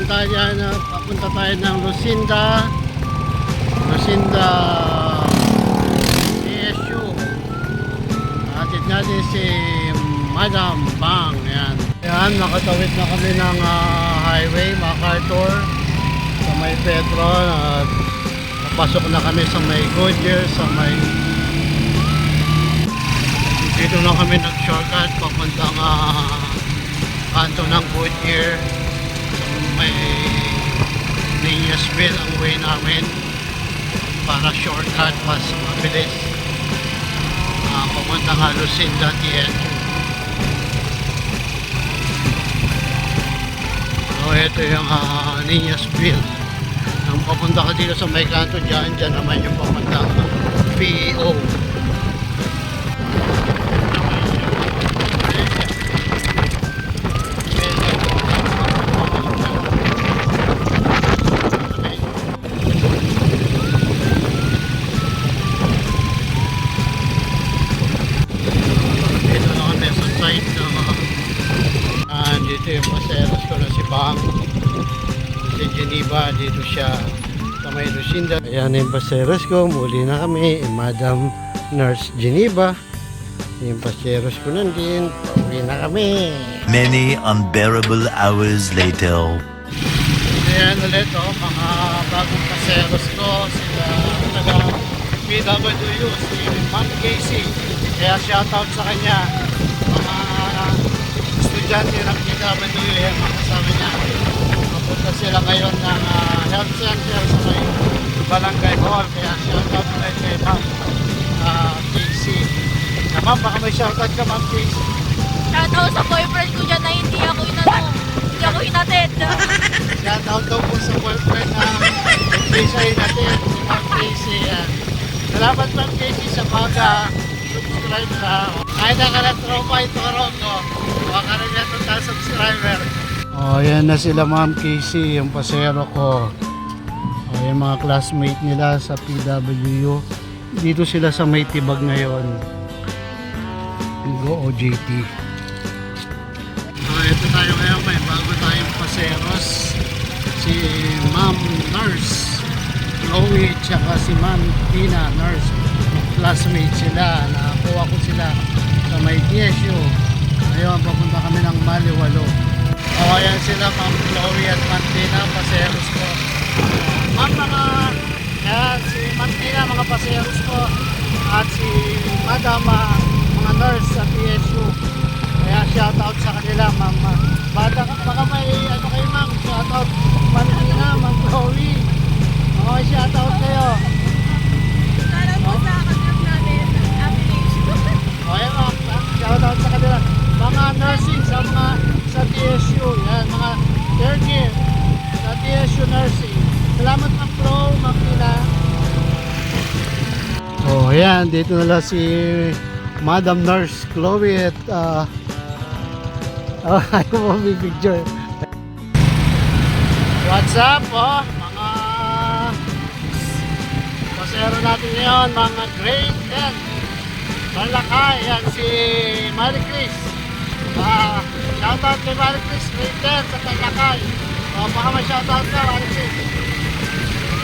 tayo dyan, papunta tayo ng Lucinda PSU. Atid natin si Madam Bang. Yan, nakatawid na kami ng highway MacArthur sa may Petron at papasok na kami sa may Goodyear, sa may dito na kami nag-shortcut papuntang kanto ng Goodyear. May Niñasville ang way namin para shortcut mas mabilis papuntang Lucinda TSU. So ito yung Niñasville. Nang papunta ka dito sa may kanto dyan naman yung papuntang PEO. Dito yung paseros ko na si Bang, si Geneva, dito siya sa may Lucinda. Ayan yung paseros ko, muli na kami, Madam Nurse Geneva. Yung paseros ko nandun, pauwi na kami. Many unbearable hours later. Ayan ulit mga bagong paseros ko, sila taga PWU, si Ma'am Casey. Kaya shoutout sa kanya. Mga estudyante ng PWU, mga kasama niya. Mapunta sila ngayon ng health center sa may Barangay Hall. Kaya shoutout ulit kay Ma'am Casey. Ma'am, baka may shoutout ka, Ma'am Casey. Shoutout sa boyfriend ko dyan na hindi ako hinatid. Shoutout daw po sa boyfriend na hindi siya hinatid, si Ma'am Casey. Salamat, Ma'am Casey, sa pag-subscribe sa ay nakalatropa ito karoon ko. Baka rin yan 2,000 subscriber. Yan na sila, Ma'am Casey, yung pasero ko. Yung mga classmate nila sa PWU. Dito sila sa may Tibag ngayon. Go OJT. Ito tayo ngayon, may bago tayong paseros. Si Ma'am Nurse Chloe tsaka si Ma'am Tina Nurse. Classmate sila. Nakakuha ko sila sa may TSU. Ngayon, papunta kami ng Maliwalo. Ayan sila, Ma'am Chloe at Ma'am Tina, paseros ko. Ma'am, si Ma'am Tina, mga paseros ko. At si Madam, mga nurse sa TSU. Kaya shoutout sa kanila, Ma'am. Baka may kayo, Ma'am. Shoutout, Ma'am Tina, Ma'am Chloe. Okay, shoutout kayo. Shoutout po sa kanila namin. Okay, Ma'am. Shoutout sa kanila. Mga nursing sa TSU. Yan, mga third year sa TSU nursing. Salamat, Ma'am Pro, Ma'am Tina. Yan. Dito na lang si Madam Nurse Chloe at ayaw mo may picture. What's up, mga pasero natin ngayon, mga grade 10 Malakay. Yan si Marie Chris. Shoutout kay Marie Chris, grade 10 sa Malakay. Baka may shoutout ka, Marie Chris.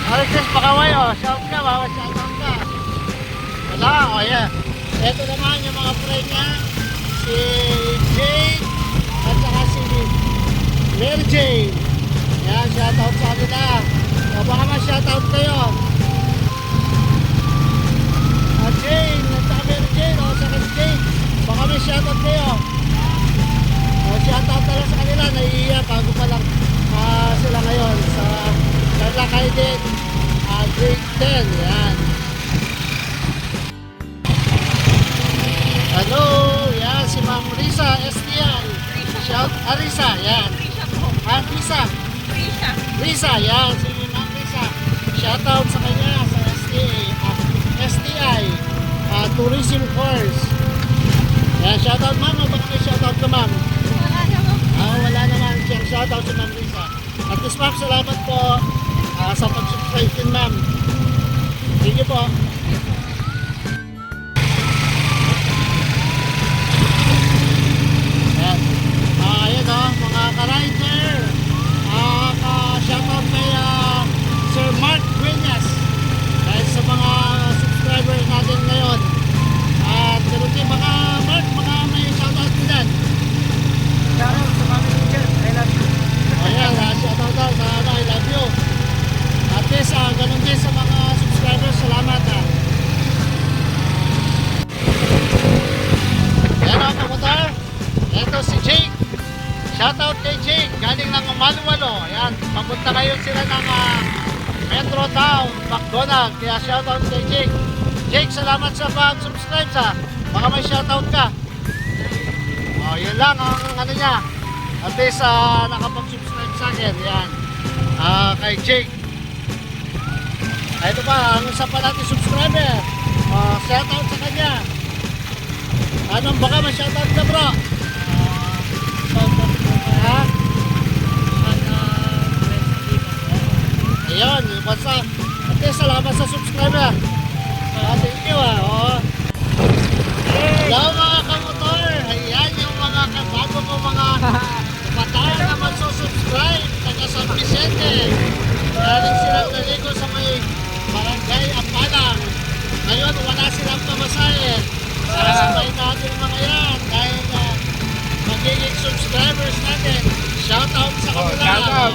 Marie Chris, baka may shout ka, baka shoutout ka. Wala, yan. Ito naman yung mga friend niya, si Jane at saka si Mary Jane. Yan, shoutout sa kanila. Baka ma-shoutout kayo. Jane at saka Mary Jane, sa si Jane. Baka may shoutout kayo. Shoutout na lang sa kanila, naiiya bago pa lang sila ngayon sa Lalakay din, grade 10. Yan. Hello, yan si Ma'am Risa STL. Shout Risa, yan. Risa, yan si Ma'am Risa. Shoutout sa kanya sa STI tourism course. Yan, shoutout, Ma'am. Baka may shoutout ka, Ma'am? Wala naman siyang shoutout sa Ma'am Risa. At least, Ma'am, salamat po sa pag-subscribe din, Ma'am. Thank you po. Ayan, mga ka-rider, ganun din sa mga subscribers. Salamat ha. Yan o, kamotor. Ito si Jake. Shoutout kay Jake. Galing ng Manualo. Yan, papunta ngayon sila ng Metro Town, McDonald. Kaya shoutout kay Jake. Jake, salamat sa pag-subscribe sa. Baka may shoutout ka. O, yun lang ang ano niya. At least nakapag-subscribe sa akin. Yan. Kay Jake. Ito pa, ang isa pa natin subscriber. Shoutout sa kanya. Anong baka may shoutout ka bro? Ha? Ayun, yung basta. At least salamat sa subscriber. Thank you oh. Hello mga kamotor. Ayan yung mga bago ko mga kabataan na magsusubscribe. Taga San Vicente. Galing silang naligo sa may barangay Ampalang. Ngayon wala silang pamasahe. Sasabay natin mga yan dahil magiging subscribers natin. Shoutout sa kanila.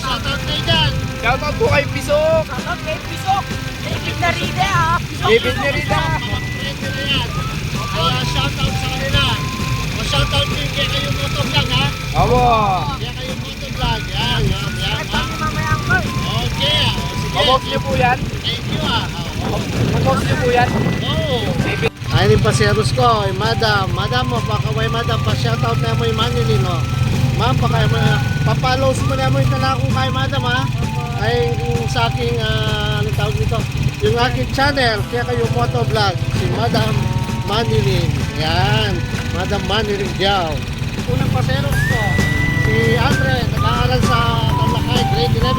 Shoutout kayo dyan. Shoutout po kay Pisok. Shoutout kay Pisok. David Narida David Narida. Mga friend nila yan. Kaya shoutout sa kanila. O shoutout din kaya kayo motovlog ha. Abo. Kaya kayo motovlog. Yan ha. Okay sige. Pabok niyo po yan. Thank you Pabok niyo po yan. Ay rin paseros ko, madam, baka may madam, pa-shoutout na mo yung Manilin, no? Ma'am, baka papalos mo na mo yung talako kay madam, ha? Ay, yung sa aking, anong tawag nito? Yung aking channel, kaya kayo motovlog, si Madam Manilin. Yan, Madam Manilin Diao. Unang paseros ko, si Andre, nag-aaral sa Talakay, grade 11.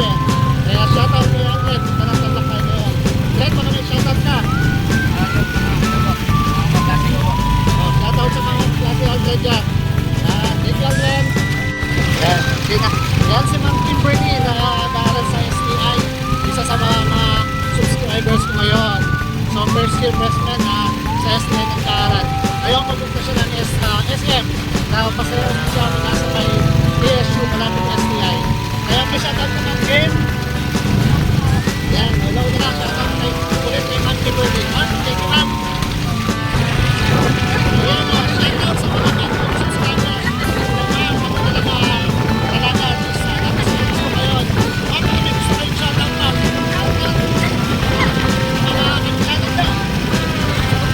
Kaya shoutout mo yung Andre, punta ng Talakay ngayon. Fred, baka may shoutout ka? Shoutout sa mga klase Aldred dyan. Thank you Aldred. Yan si Ma'am Kimberly na nag-aaral sa STI. Isa sa mga subscribers ko ngayon. So first year freshman sa STI nag-aaral. Ngayon magpunta siya ng SM. Napasaya ko siya mula sa may DSU malapit ng STI. Kaya may shoutout ko ng game. Yan, hello na lang. Shoutout kay ulit kay Ma'am Kimberly. Ma'am, thank you ma'am. Ayan o, shoutout sa mga bagong subscribers. Talaga artist na natin sa ngayon. Ma'am, kami gusto kayong shoutout ma'am. Mga aking channel na.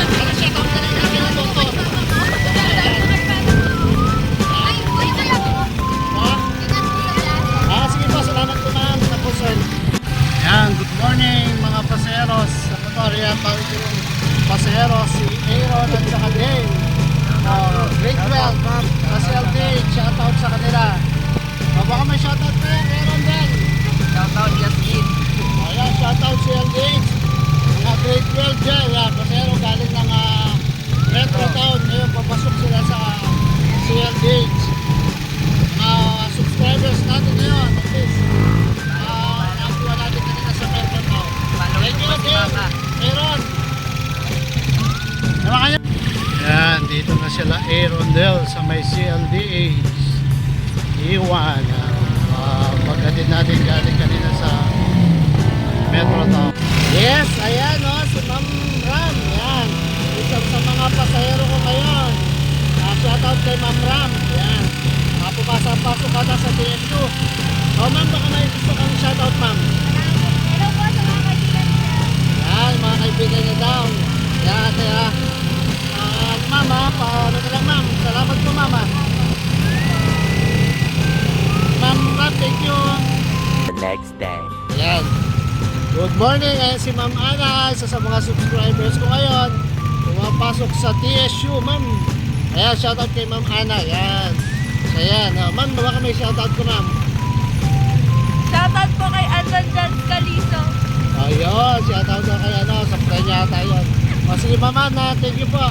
Kaya shoutout na rin namin ang doktor. Sige po, salamat po ma'am. Tapos yan, good morning mga paseros. Sa motor yan, bago yung paseros, si Aaron at saka Dane. Great well, kasi LD, shoutout sa kanila. Baka may shoutout na yan, Aaron din. Shoutout Yasmin. Ayan, shoutout si LD. Mga grade 12 dyan, yan, pasero galing ng Metro Town. Ngayon, papasok sila sa CLDH. Subscribers natin ngayon, at least. Nakakuha natin kanina sa Metro Town. Thank you, Dane. Aaron. Yan, dito na sila Arondel sa may CLDH. Iwan. Pagkatid natin galing kanina sa Metro Town. Yes, ayan o, si Ma'am Ram. Yan, isa sa mga pasahero ko ngayon. Shoutout kay Ma'am Ram. Yan, pumasa-pasok ka na sa TSU. O ma'am, baka may gusto kang shoutout ma'am. Hello po sa mga kaibigan niya. Yan, mga kaibigan niya daw. Yan, kaya mama, paano na lang ma'am? Salamat po mama. Ma'am, thank you. The next day. Yan. Good morning, ayan si Ma'am Ana, isa sa mga subscribers ko ngayon. Pumapasok sa TSU, ma'am. Ayan, shoutout kay Ma'am Ana. Yan. So yan, ma'am, baka may shoutout ko ma'am. Shoutout po kay Anton Dance Calizo. Ayun, shoutout ko kay sa friend niya tayo. O sige ma'am Ana, thank you po.